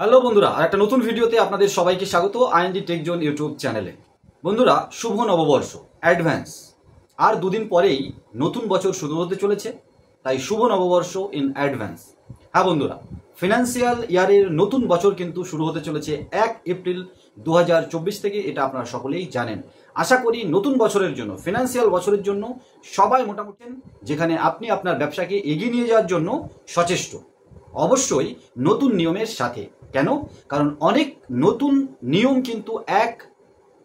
Hello বন্ধুরা, আর একটা নতুন ভিডিওতে আপনাদের সবাইকে স্বাগত আইএনডি টেক জোন ইউটিউব চ্যানেলে। বন্ধুরা, শুভ নববর্ষ অ্যাডভান্স। আর দুদিন পরেই নতুন বছর শুরু হতে চলেছে, তাই শুভ নববর্ষ ইন অ্যাডভান্স। হ্যাঁ বন্ধুরা, ফিনান্সিয়াল ইয়ারের নতুন বছর কিন্তু শুরু হতে চলেছে 1 এপ্রিল 2024 থেকে। এটা আপনারা সকলেই জানেন। আশা করি নতুন বছরের জন্য, ফিনান্সিয়াল বছরের জন্য সবাই মোটামুটি, যেখানে আপনি আপনার ব্যবসাকে এগিয়ে নিয়ে যাওয়ার জন্য সচেষ্ট, অবশ্যই নতুন নিয়মের সাথে। কেন? কারণ অনেক নতুন নিয়ম কিন্তু 1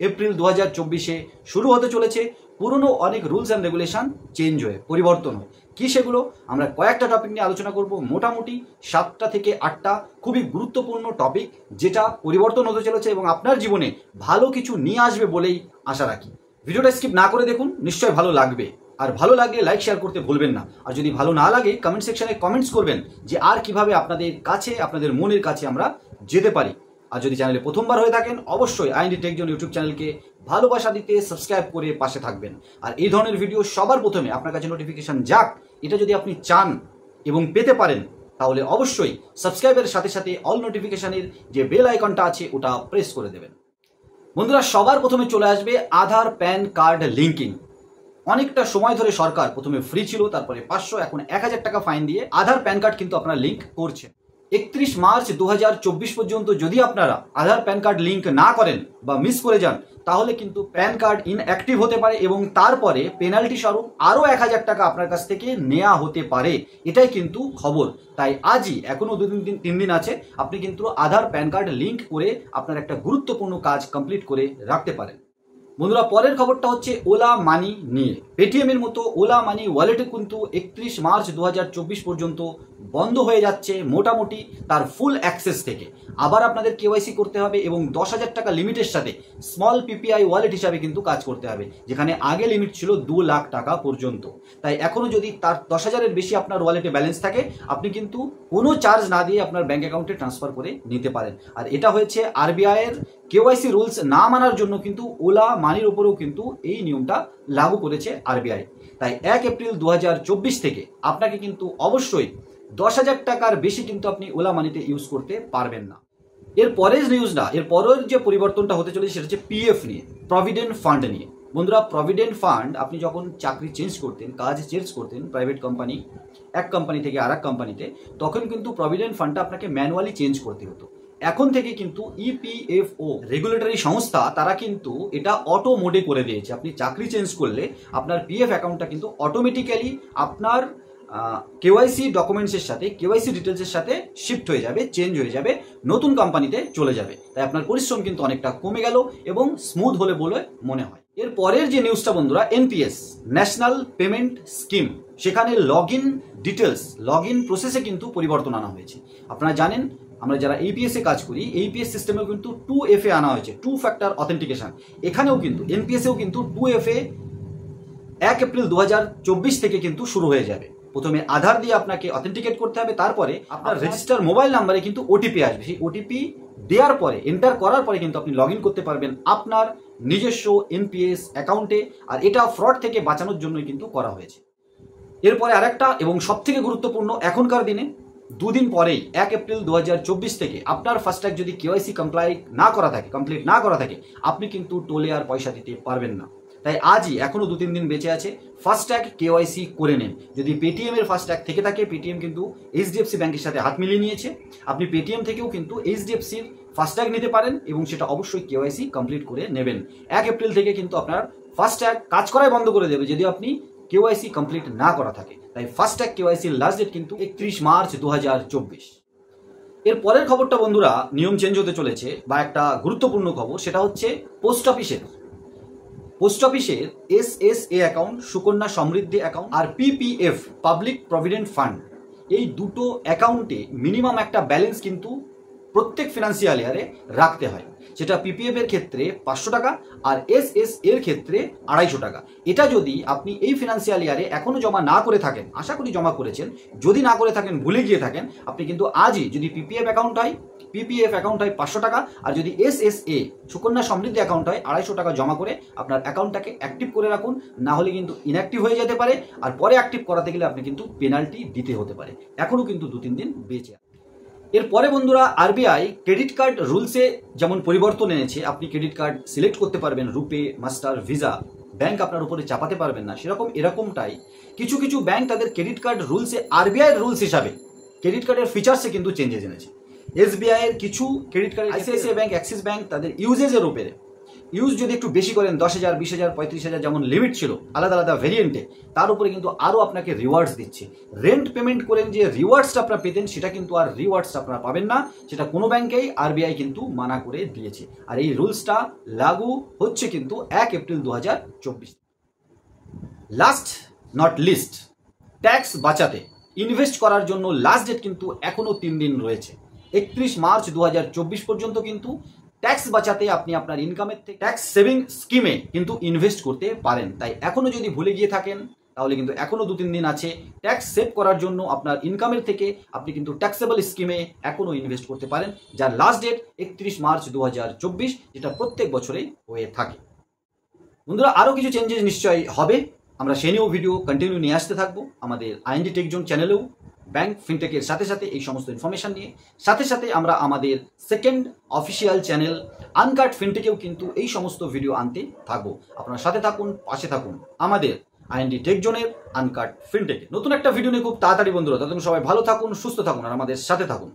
এপ্রিল 2024-এ শুরু হতে চলেছে। পুরনো অনেক রুলস অ্যান্ড রেগুলেশন চেঞ্জ হয়ে পরিবর্তন হয়। কি সেগুলো? আমরা কয়েকটা টপিক নিয়ে আলোচনা করব, মোটামুটি 7টা থেকে 8টা খুবই গুরুত্বপূর্ণ টপিক, যেটা পরিবর্তন হতে চলেছে এবং আপনার জীবনে ভালো কিছু নিয়ে আসবে বলেই আশা রাখি। ভিডিওটা স্কিপ না করে দেখুন, নিশ্চয়ই ভালো লাগবে। আর ভালো লাগলে লাইক শেয়ার করতে ভুলবেন না। আর যদি ভালো না লাগে কমেন্ট সেকশনে কমেন্টস করবেন যে আর কিভাবে আপনাদের কাছে, আপনাদের মনের কাছে আমরা যেতে পারি। আর যদি চ্যানেলে প্রথমবার হয়ে থাকেন, অবশ্যই আইএনডি টেক জোন ইউটিউব চ্যানেলকে ভালোবাসা দিতে সাবস্ক্রাইব করে পাশে থাকবেন। আর এই ধরনের ভিডিও সবার প্রথমে আপনার কাছে নোটিফিকেশন যাক, এটা যদি আপনি চান এবং পেতে পারেন, তাহলে অবশ্যই সাবস্ক্রাইবের সাথে সাথে অল নোটিফিকেশনের যে বেল আইকনটা আছে ওটা প্রেস করে দেবেন। বন্ধুরা, সবার প্রথমে চলে আসবে আধার প্যান কার্ড লিঙ্কিং। অনেকটা সময় ধরে সরকার প্রথমে ফ্রি ছিল, তারপরে 500, এখন 1000 টাকা ফাইন দিয়ে আধার প্যান কার্ড কিন্তু আপনারা লিঙ্ক করছেন। 31 মার্চ 2024 পর্যন্ত যদি আপনারা আধার প্যান কার্ড লিঙ্ক না করেন বা মিস করে যান, তাহলে কিন্তু প্যান কার্ড ইনঅ্যাক্টিভ হতে পারে এবং তারপরে পেনাল্টি স্বরূপ আরও 1000 টাকা আপনার কাছ থেকে নেওয়া হতে পারে। এটাই কিন্তু খবর। তাই আজই, এখনো 3 দিন আছে, আপনি কিন্তু আধার প্যান কার্ড লিঙ্ক করে আপনার একটা গুরুত্বপূর্ণ কাজ কমপ্লিট করে রাখতে পারেন। বন্ধুরা, পরের খবরটা হচ্ছে ওলা মানি নিয়ে। পেটিএম এর মতো ওলা মানি ওয়ালেটে কিন্তু 31 মার্চ 2024 পর্যন্ত বন্ধ হয়ে যাচ্ছে, মোটামুটি তার ফুল অ্যাক্সেস থেকে। আবার আপনাদের কেওয়াইসি করতে হবে এবং 10,000 টাকা লিমিটের সাথে স্মল পিপিআই ওয়ালেট হিসাবে কিন্তু কাজ করতে হবে, যেখানে আগে লিমিট ছিল 2 লাখ টাকা পর্যন্ত। তাই এখনো যদি তার 10,000-এর বেশি আপনার ওয়ালেটে ব্যালেন্স থাকে, আপনি কিন্তু কোনো চার্জ না দিয়ে আপনার ব্যাঙ্ক অ্যাকাউন্টে ট্রান্সফার করে নিতে পারেন। আর এটা হয়েছে আরবিআই এর কেওয়াইসি রুলস না মানার জন্য কিন্তু ওলা মানির উপরেও কিন্তু এই নিয়মটা লাগু করেছে আরবিআই। তাই 1 এপ্রিল 2024 থেকে আপনাকে কিন্তু অবশ্যই 10,000 টাকার বেশি কিন্তু আপনি ওলা মানিতে ইউজ করতে পারবেন না। এর পরের নিউজটা, এর পরের যে পরিবর্তনটা হতে চলেছে সেটা হচ্ছে পিএফ নিয়ে, প্রভিডেন্ট ফান্ড নিয়ে। বন্ধুরা, প্রভিডেন্ট ফান্ড, আপনি যখন চাকরি চেঞ্জ করতেন, কাজ চেঞ্জ করতেন, প্রাইভেট কোম্পানি, এক কোম্পানি থেকে আর এক কোম্পানিতে, তখন কিন্তু প্রভিডেন্ট ফান্ডটা আপনাকে ম্যানুয়ালি চেঞ্জ করতে হতো। এখন থেকে কিন্তু ইপিএফও রেগুলেটরি সংস্থা, তারা কিন্তু এটা অটো মোডে করে দিয়েছে। আপনি চাকরি চেঞ্জ করলে আপনার পিএফ অ্যাকাউন্টটা কিন্তু অটোমেটিক্যালি আপনার কেওয়াইসি ডকুমেন্টসের সাথে, কেওয়াইসি ডিটেলসের সাথে শিফট হয়ে যাবে, চেঞ্জ হয়ে যাবে, নতুন কোম্পানিতে চলে যাবে। তাই আপনার পরিশ্রম কিন্তু অনেকটা কমে গেল এবং স্মুথ হলে বলে মনে হয়। এর পরের যে নিউজটা বন্ধুরা, এনপিএস, ন্যাশনাল পেমেন্ট স্কিম, সেখানে log in details, log in প্রসেসে কিন্তু পরিবর্তন আনা হয়েছে। আপনারা জানেন, আমরা যারা এইপিএসে কাজ করি, এইপিএস সিস্টেমেও কিন্তু 2FA আনা হয়েছে, 2 ফ্যাক্টর অথেন্টিকেশন। এখানেও কিন্তু এনপিএসেও কিন্তু 2FA 1 এপ্রিল 2024 থেকে কিন্তু শুরু হয়ে যাবে। প্রথমে আধার দিয়ে আপনাকে অথেন্টিকেট করতে হবে, তারপরে আপনার রেজিস্টার মোবাইল নাম্বারে কিন্তু ওটিপি আসবে। সেই ওটিপি দেওয়ার পরে, এন্টার করার পরে কিন্তু আপনি লগ ইন করতে পারবেন আপনার নিজস্ব এনপিএস অ্যাকাউন্টে। আর এটা ফ্রড থেকে বাঁচানোর জন্যই কিন্তু করা হয়েছে। এরপরে আরেকটা এবং সব থেকে গুরুত্বপূর্ণ, এখনকার দিনে 2 দিন পরেই 1 এপ্রিল 2024 থেকে আপনার ফাস্ট্যাগ যদি কেওয়াইসি কমপ্লিট না করা থাকে, আপনি কিন্তু টোলে আর পয়সা দিতে পারবেন না। তাই আজই, এখনো 2-3 দিন বেঁচে আছে, ফাস্ট্যাগ কেওয়াইসি করে নেন। যদি পেটিএম এর ফাস্ট্যাগ থেকে থাকে, পেটিএম কিন্তু এইচডিএফসি ব্যাংকের সাথে হাত মিলিয়ে নিয়েছে। আপনি পেটিএম থেকেও কিন্তু এইচডিএফসির ফাস্ট্যাগ নিতে পারেন এবং সেটা অবশ্যই কেওয়াইসি কমপ্লিট করে নেবেন। 1 এপ্রিল থেকে কিন্তু আপনার ফাস্ট্যাগ কাজ করাই বন্ধ করে দেবে যদি আপনি কেওয়াইসি কমপ্লিট না করা থাকে। তাই ফাস্ট্যাগ কেওয়াইসির লাস্ট ডেট কিন্তু 31 মার্চ 2024। এর পরের খবরটা বন্ধুরা, নিয়ম চেঞ্জ হতে চলেছে, বা একটা গুরুত্বপূর্ণ খবর, সেটা হচ্ছে পোস্ট অফিসের SSA account, Sukanya Samriddhi account আর পিপিএফ, পাবলিক প্রভিডেন্ট ফান্ড, এই দুটো অ্যাকাউন্টে মিনিমাম একটা ব্যালেন্স কিন্তু প্রত্যেক ফিনান্সিয়াল ইয়ারে রাখতে হয়। সেটা পিপিএফ এর ক্ষেত্রে 500 টাকা আর এসএস এর ক্ষেত্রে 250 টাকা। এটা যদি আপনি এই ফিনান্সিয়াল ইয়ারে এখনো জমা না করে থাকেন, আশা করি জমা করেছেন, যদি না করে থাকেন, ভুলে গিয়ে থাকেন, আপনি কিন্তু আজই, যদি পিপিএফ অ্যাকাউন্ট হয় 500 টাকা, আর যদি এসএসএ সুকন্যা সমৃদ্ধি অ্যাকাউন্ট হয় 250 টাকা জমা করে আপনার অ্যাকাউন্টটাকে অ্যাক্টিভ করে রাখুন। না হলে কিন্তু ইনঅ্যাক্টিভ হয়ে যেতে পারে, আর পরে অ্যাক্টিভ করাতে গেলে আপনি কিন্তু পেনাল্টি দিতে হতে পারে। এখনো কিন্তু 2-3 দিন বেঁচে। এরপরে বন্ধুরা আরবিআই ক্রেডিট কার্ড রুলসে যেমন পরিবর্তন এনেছে, আপনি ক্রেডিট কার্ড সিলেক্ট করতে পারবেন রুপে, মাস্টার, ভিসা, ব্যাংক আপনার উপরে চাপাতে পারবেন না, সেরকম এরকমটাই কিছু কিছু ব্যাংক তাদের ক্রেডিট কার্ড রুলসে আরবিআই রুলস হিসাবে ক্রেডিট কার্ডের ফিচার্সে কিন্তু চেঞ্জেস এনেছে। এসবিআই এর কিছু credit card, ICICI bank, Axis bank তাদের ইউজেজের উপরে ইউজ যদি একটু বেশি করেন 10,000, 20,000, 35,000 যেমন লিমিট ছিল আলাদা আলাদা ভেরিয়েন্টে, তার উপরে কিন্তু আরও আপনাকে রিওয়ার্ডস দিচ্ছে। রেন্ট পেমেন্ট করেন যে রিওয়ার্ডসটা আপনারা পেতেন সেটা কিন্তু আর রিওয়ার্ডসটা আপনারা পাবেন না, সেটা কোনো ব্যাংকেই আরবিআই কিন্তু মানা করে দিয়েছে। আর এই রুলসটা লাগু হচ্ছে কিন্তু 1 April 2024। Last not list, tax বাঁচাতে ইনভেস্ট করার জন্য লাস্ট ডেট কিন্তু এখনও 3 দিন রয়েছে। 31 মার্চ 2024 পর্যন্ত কিন্তু ট্যাক্স বাঁচাতে আপনি আপনার ইনকামের থেকে ট্যাক্স সেভিং স্কিমে কিন্তু ইনভেস্ট করতে পারেন। তাই এখনও যদি ভুলে গিয়ে থাকেন তাহলে কিন্তু এখনও 2-3 দিন আছে ট্যাক্স সেভ করার জন্য। আপনার ইনকামের থেকে আপনি কিন্তু ট্যাক্সেবল স্কিমে এখনও ইনভেস্ট করতে পারেন, যার লাস্ট ডেট 31 মার্চ 2024, যেটা প্রত্যেক বছরেই হয়ে থাকে। বন্ধুরা আরও কিছু চেঞ্জেস নিশ্চয়ই হবে, আমরা সে নিয়েও ভিডিও কন্টিনিউ নিয়ে আসতে থাকবো আমাদের আইএনডি টেক জোন চ্যানেলেও। ব্যাংক ফিনটেকের সাথে সাথে এই সমস্ত ইনফরমেশন নিয়ে সাথে সাথে আমরা আমাদের সেকেন্ড অফিসিয়াল চ্যানেল আনকাট ফিনটেকেও কিন্তু এই সমস্ত ভিডিও আনতে থাকবো। আপনারা সাথে থাকুন, পাশে থাকুন আমাদের আইএনডি টেক জোনের আনকাট ফিনটেকে। নতুন একটা ভিডিও নিয়ে খুব তাড়াতাড়ি বন্ধুরা, ততক্ষণ সবাই ভালো থাকুন, সুস্থ থাকুন আর আমাদের সাথে থাকুন।